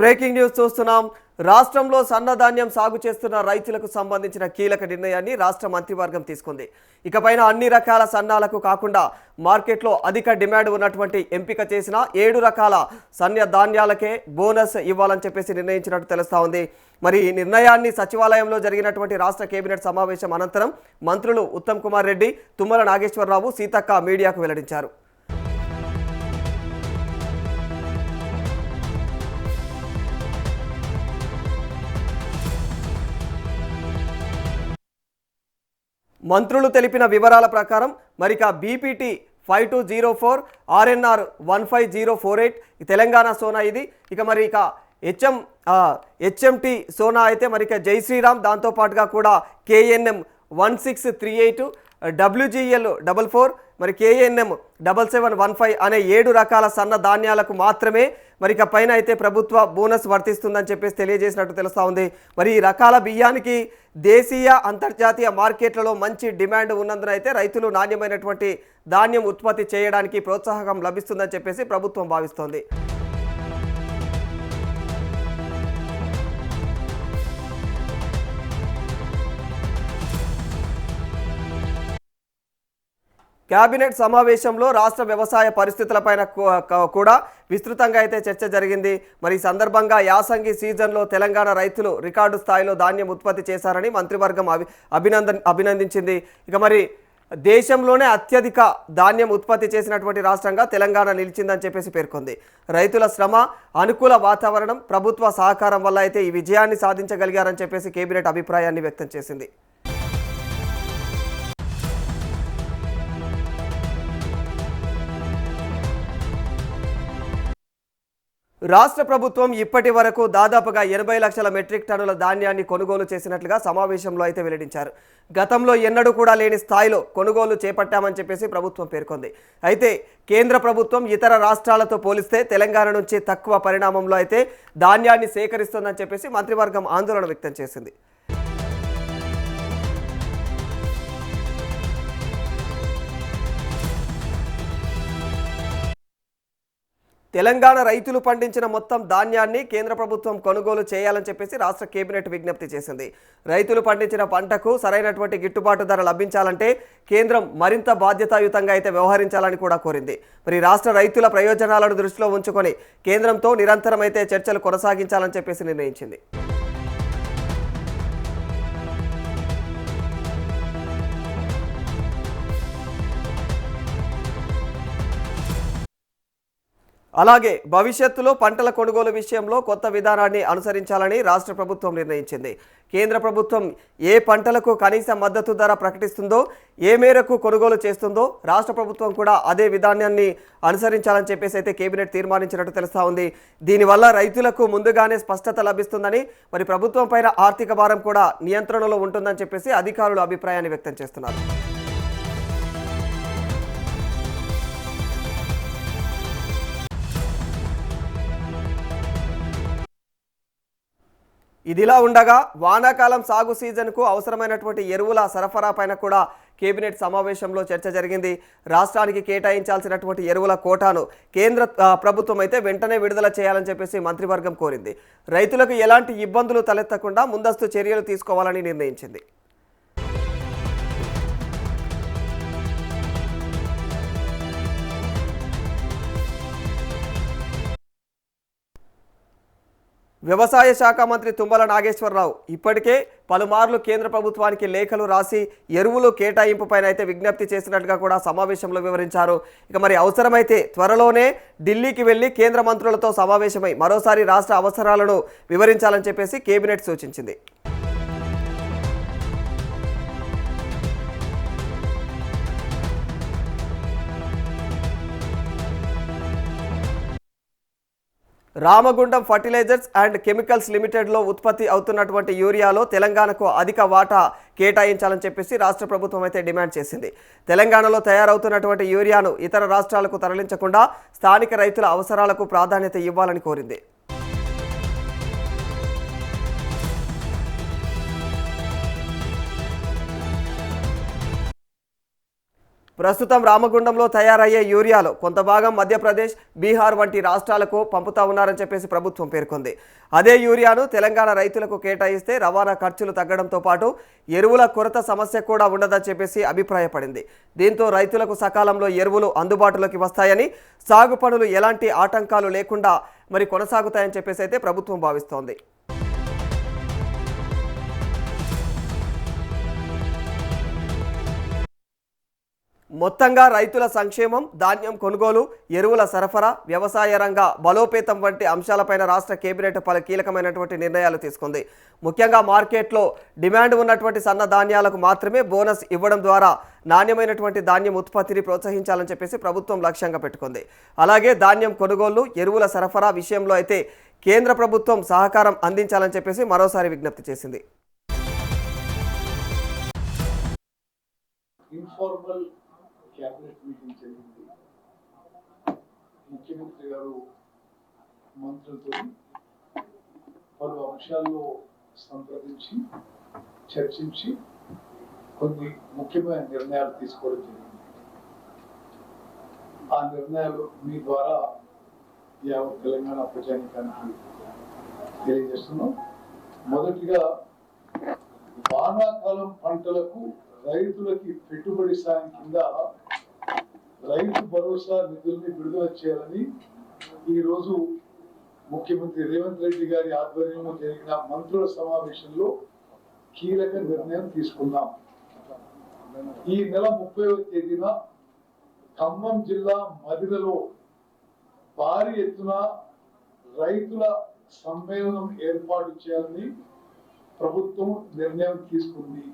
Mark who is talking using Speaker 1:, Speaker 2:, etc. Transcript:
Speaker 1: Breaking news చూస్తున్నాం. రాష్ట్రంలో సన్నధాన్యం సాగు చేస్తున్న రైతులకు సంబంధించిన కీలక నిర్ణయాన్ని రాష్ట్ర మంత్రివర్గం తీసుకుంది. ఇకపైన అన్ని రకాల సన్నాలకు కాకుండా మార్కెట్లో అధిక డిమాండ్ ఉన్నటువంటి ఎంపిక చేసిన 7 రకాల సన్న ధాన్యాలకే బోనస్ ఇవ్వాలని చెప్పేసి నిర్ణయించినట్టు తెలుస్తా ఉంది. మరి ఈ నిర్ణయాన్ని సచివాలయంలో జరిగినటువంటి రాష్ట్ర కేబినెట్ సమావేశం అనంతరం మంత్రులు ఉత్తమ్ కుమార్ రెడ్డి, తుమ్మల నాగేశ్వరరావు, సీతక్క మీడియాకు వెల్లడించారు. మంత్రులు తెలిపిన వివరాల ప్రకారం మరిక బీపీటీ 5204 ఆర్ఎన్ఆర్ 15048 తెలంగాణ సోనా ఇది. ఇక మరి ఇక హెచ్ఎంటి సోనా అయితే మరిక జై శ్రీరామ్, దాంతోపాటుగా కూడా కేఎన్ఎం 1638, WGL 44, మరి కేఎన్ఎం 7715 అనే 7 రకాల సన్న ధాన్యాలకు మాత్రమే మరి ఇక పైన అయితే ప్రభుత్వ బోనస్ వర్తిస్తుందని చెప్పేసి తెలియజేసినట్టు తెలుస్తూ ఉంది. మరి ఈ రకాల బియ్యానికి దేశీయ అంతర్జాతీయ మార్కెట్లలో మంచి డిమాండ్ ఉన్నందున అయితే రైతులు నాణ్యమైనటువంటి ధాన్యం ఉత్పత్తి చేయడానికి ప్రోత్సాహకం లభిస్తుందని చెప్పేసి ప్రభుత్వం భావిస్తోంది. కేబినెట్ సమావేశంలో రాష్ట్ర వ్యవసాయ పరిస్థితులపైన కూడా విస్తృతంగా అయితే చర్చ జరిగింది. మరి ఈ సందర్భంగా యాసంగి సీజన్లో తెలంగాణ రైతులు రికార్డు స్థాయిలో ధాన్యం ఉత్పత్తి చేశారని మంత్రివర్గం అభినందించింది. ఇక మరి దేశంలోనే అత్యధిక ధాన్యం ఉత్పత్తి చేసినటువంటి రాష్ట్రంగా తెలంగాణ నిలిచిందని చెప్పేసి పేర్కొంది. రైతుల శ్రమ, అనుకూల వాతావరణం, ప్రభుత్వ సహకారం వల్ల అయితే ఈ విజయాన్ని సాధించగలిగారని చెప్పేసి కేబినెట్ అభిప్రాయాన్ని వ్యక్తం చేసింది. రాష్ట్ర ప్రభుత్వం ఇప్పటి వరకు దాదాపుగా 80 లక్షల మెట్రిక్ టన్నుల ధాన్యాన్ని కొనుగోలు చేసినట్లుగా సమావేశంలో అయితే వెల్లడించారు. గతంలో ఎన్నడూ కూడా లేని స్థాయిలో కొనుగోలు చేపట్టామని చెప్పేసి ప్రభుత్వం పేర్కొంది. అయితే కేంద్ర ప్రభుత్వం ఇతర రాష్ట్రాలతో పోలిస్తే తెలంగాణ నుంచి తక్కువ పరిణామంలో అయితే ధాన్యాన్ని సేకరిస్తుందని చెప్పేసి మంత్రివర్గం ఆందోళన వ్యక్తం చేసింది. తెలంగాణ రైతులు పండించిన మొత్తం ధాన్యాన్ని కేంద్ర ప్రభుత్వం కొనుగోలు చేయాలని చెప్పేసి రాష్ట్ర కేబినెట్ విజ్ఞప్తి చేసింది. రైతులు పండించిన పంటకు సరైనటువంటి గిట్టుబాటు ధర లభించాలంటే కేంద్రం మరింత బాధ్యతాయుతంగా అయితే వ్యవహరించాలని కూడా కోరింది. మరి రాష్ట్ర రైతుల ప్రయోజనాలను దృష్టిలో ఉంచుకొని కేంద్రంతో నిరంతరం అయితే చర్చలు కొనసాగించాలని చెప్పేసి నిర్ణయించింది. అలాగే భవిష్యత్తులో పంటల కొనుగోలు విషయంలో కొత్త విధానాన్ని అనుసరించాలని రాష్ట్ర ప్రభుత్వం నిర్ణయించింది. కేంద్ర ప్రభుత్వం ఏ పంటలకు కనీస మద్దతు ధర ప్రకటిస్తుందో, ఏ మేరకు కొనుగోలు చేస్తుందో రాష్ట్ర ప్రభుత్వం కూడా అదే విధానాన్ని అనుసరించాలని చెప్పేసి అయితే కేబినెట్ తీర్మానించినట్టు తెలుస్తూ ఉంది. దీనివల్ల రైతులకు ముందుగానే స్పష్టత లభిస్తుందని, మరి ప్రభుత్వం పైన ఆర్థిక భారం కూడా నియంత్రణలో ఉంటుందని చెప్పేసి అధికారులు అభిప్రాయాన్ని వ్యక్తం చేస్తున్నారు. ఇదిలా ఉండగా వానాకాలం సాగు సీజన్కు అవసరమైనటువంటి ఎరువుల సరఫరా పైన కూడా కేబినెట్ సమావేశంలో చర్చ జరిగింది. రాష్ట్రానికి కేటాయించాల్సినటువంటి ఎరువుల కోటాను కేంద్ర ప్రభుత్వం అయితే వెంటనే విడుదల చేయాలని చెప్పేసి మంత్రివర్గం కోరింది. రైతులకు ఎలాంటి ఇబ్బందులు తలెత్తకుండా ముందస్తు చర్యలు తీసుకోవాలని నిర్ణయించింది. వ్యవసాయ శాఖ మంత్రి తుమ్మల నాగేశ్వరరావు ఇప్పటికే పలుమార్లు కేంద్ర ప్రభుత్వానికి లేఖలు రాసి ఎరువులు కేటాయింపు పైన అయితే విజ్ఞప్తి చేసినట్టుగా కూడా సమావేశంలో వివరించారు. ఇక మరి అవసరమైతే త్వరలోనే ఢిల్లీకి వెళ్లి కేంద్ర మంత్రులతో సమావేశమై మరోసారి రాష్ట్ర అవసరాలను వివరించాలని చెప్పేసి కేబినెట్ సూచించింది. రామగుండం ఫర్టిలైజర్స్ అండ్ కెమికల్స్ లిమిటెడ్లో ఉత్పత్తి అవుతున్నటువంటి యూరియాలో తెలంగాణకు అధిక వాటా కేటాయించాలని చెప్పేసి రాష్ట్ర ప్రభుత్వం అయితే డిమాండ్ చేసింది. తెలంగాణలో తయారవుతున్నటువంటి యూరియాను ఇతర రాష్ట్రాలకు తరలించకుండా స్థానిక రైతుల అవసరాలకు ప్రాధాన్యత ఇవ్వాలని కోరింది. ప్రస్తుతం రామగుండంలో తయారయ్యే యూరియాలో కొంత భాగం మధ్యప్రదేశ్, బీహార్ వంటి రాష్ట్రాలకు పంపుతా ఉన్నారని చెప్పేసి ప్రభుత్వం పేర్కొంది. అదే యూరియాను తెలంగాణ రైతులకు కేటాయిస్తే రవాణా ఖర్చులు తగ్గడంతో పాటు ఎరువుల కొరత సమస్య కూడా ఉండదని చెప్పేసి అభిప్రాయపడింది. దీంతో రైతులకు సకాలంలో ఎరువులు అందుబాటులోకి వస్తాయని, సాగు పనులు ఎలాంటి ఆటంకాలు లేకుండా కొనసాగుతాయని చెప్పేసి అయితే ప్రభుత్వం భావిస్తోంది. మొత్తంగా రైతుల సంక్షేమం, ధాన్యం కొనుగోలు, ఎరువుల సరఫరా, వ్యవసాయ రంగ బలోపేతం వంటి అంశాలపైన రాష్ట్ర కేబినెట్ పలు కీలకమైనటువంటి నిర్ణయాలు తీసుకుంది. ముఖ్యంగా మార్కెట్లో డిమాండ్ ఉన్నటువంటి సన్న ధాన్యాలకు మాత్రమే బోనస్ ఇవ్వడం ద్వారా నాణ్యమైనటువంటి ధాన్యం ఉత్పత్తిని ప్రోత్సహించాలని చెప్పేసి ప్రభుత్వం లక్ష్యంగా పెట్టుకుంది. అలాగే ధాన్యం కొనుగోలు, ఎరువుల సరఫరా విషయంలో అయితే కేంద్ర ప్రభుత్వం సహకారం అందించాలని చెప్పేసి మరోసారి విజ్ఞప్తి చేసింది.
Speaker 2: క్యాబినెట్ మీటింగ్ జరిగింది. ముఖ్యమంత్రి గారు మంత్రులతో పలు అంశాల్లో సంప్రదించి చర్చించి కొన్ని ముఖ్యమైన నిర్ణయాలు తీసుకోవడం జరిగింది. ఆ నిర్ణయాలు మీ ద్వారా యావత్ తెలంగాణ ప్రజానీకానికి తెలియజేస్తున్నాం. మొదటిగా వానాకాలం పంటలకు రైతులకి పెట్టుబడి సాయం కింద రైతు భరోసా నిధుల్ని విడుదల చేయాలని ఈరోజు ముఖ్యమంత్రి రేవంత్ రెడ్డి గారి ఆధ్వర్యంలో జరిగిన మంత్రుల సమావేశంలో కీలక నిర్ణయం తీసుకున్నాం. ఈ నెల 30వ తేదీన ఖమ్మం జిల్లా మదిరలో భారీ ఎత్తున రైతుల సమ్మేళనం ఏర్పాటు చేయాలని ప్రభుత్వం నిర్ణయం తీసుకుంది.